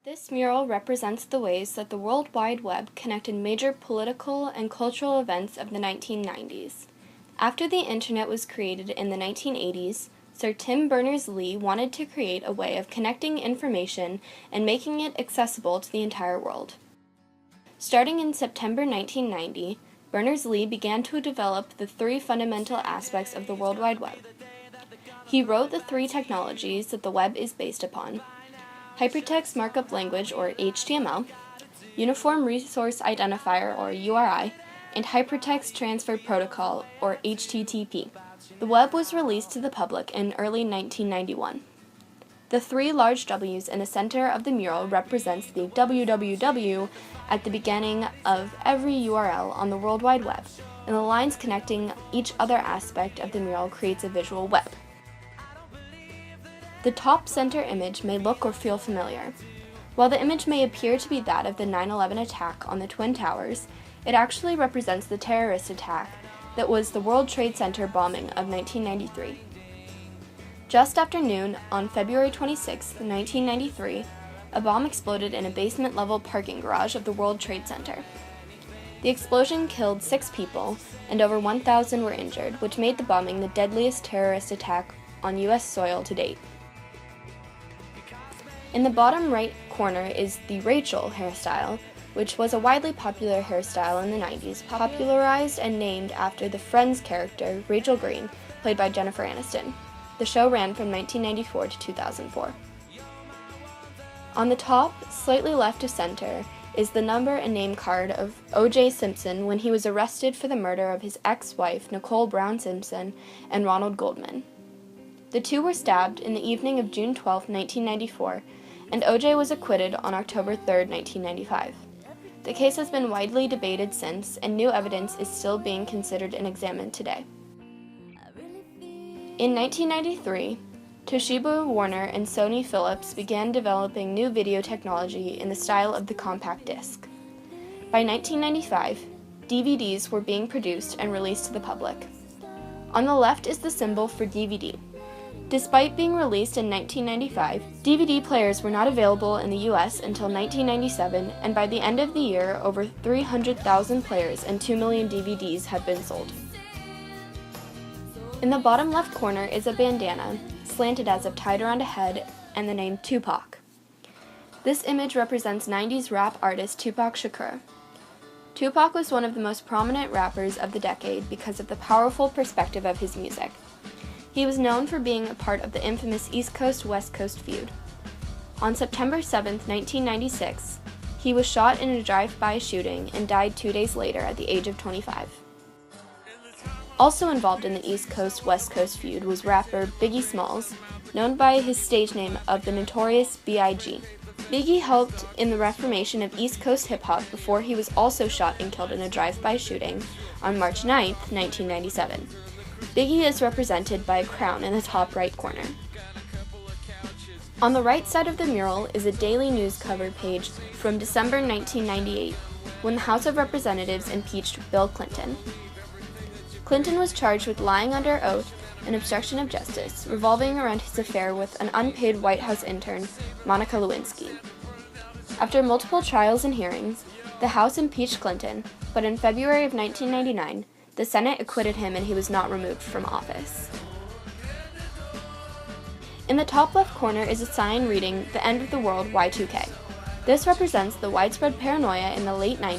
This mural represents the ways that the World Wide Web connected major political and cultural events of the 1990s. After the Internet was created in the 1980s, Sir Tim Berners-Lee wanted to create a way of connecting information and making it accessible to the entire world. Starting in September 1990, Berners-Lee began to develop the three fundamental aspects of the World Wide Web. He wrote the three technologies that the web is based upon: Hypertext Markup Language, or HTML, Uniform Resource Identifier, or URI, and Hypertext Transfer Protocol, or HTTP. The web was released to the public in early 1991. The three large W's in the center of the mural represents the www at the beginning of every URL on the World Wide Web, and the lines connecting each other aspect of the mural creates a visual web. The top center image may look or feel familiar. While the image may appear to be that of the 9/11 attack on the Twin Towers, it actually represents the terrorist attack that was the World Trade Center bombing of 1993. Just after noon on February 26, 1993, a bomb exploded in a basement-level parking garage of the World Trade Center. The explosion killed 6 people, and over 1,000 were injured, which made the bombing the deadliest terrorist attack on U.S. soil to date. In the bottom right corner is the Rachel hairstyle, which was a widely popular hairstyle in the 90s, popularized and named after the Friends character Rachel Green, played by Jennifer Aniston. The show ran from 1994 to 2004. On the top, slightly left of center, is the number and name card of O.J. Simpson when he was arrested for the murder of his ex-wife Nicole Brown Simpson and Ronald Goldman. The two were stabbed in the evening of June 12, 1994, and O.J. was acquitted on October 3, 1995. The case has been widely debated since, and new evidence is still being considered and examined today. In 1993, Toshiba, Warner, and Sony Philips began developing new video technology in the style of the compact disc. By 1995, DVDs were being produced and released to the public. On the left is the symbol for DVD. Despite being released in 1995, DVD players were not available in the US until 1997, and by the end of the year, over 300,000 players and 2 million DVDs had been sold. In the bottom left corner is a bandana, slanted as if tied around a head, and the name Tupac. This image represents 90s rap artist Tupac Shakur. Tupac was one of the most prominent rappers of the decade because of the powerful perspective of his music. He was known for being a part of the infamous East Coast-West Coast feud. On September 7, 1996, he was shot in a drive-by shooting and died 2 days later at the age of 25. Also involved in the East Coast-West Coast feud was rapper Biggie Smalls, known by his stage name of the Notorious B.I.G. Biggie helped in the reformation of East Coast hip-hop before he was also shot and killed in a drive-by shooting on March 9, 1997. Biggie is represented by a crown in the top right corner. On the right side of the mural is a daily news cover page from December 1998, when the House of Representatives impeached Bill Clinton. Clinton was charged with lying under oath and obstruction of justice, revolving around his affair with an unpaid White House intern, Monica Lewinsky. After multiple trials and hearings, the House impeached Clinton, but in February of 1999, the Senate acquitted him and he was not removed from office. In the top left corner is a sign reading "The End of the World Y2K." This represents the widespread paranoia in the late 90s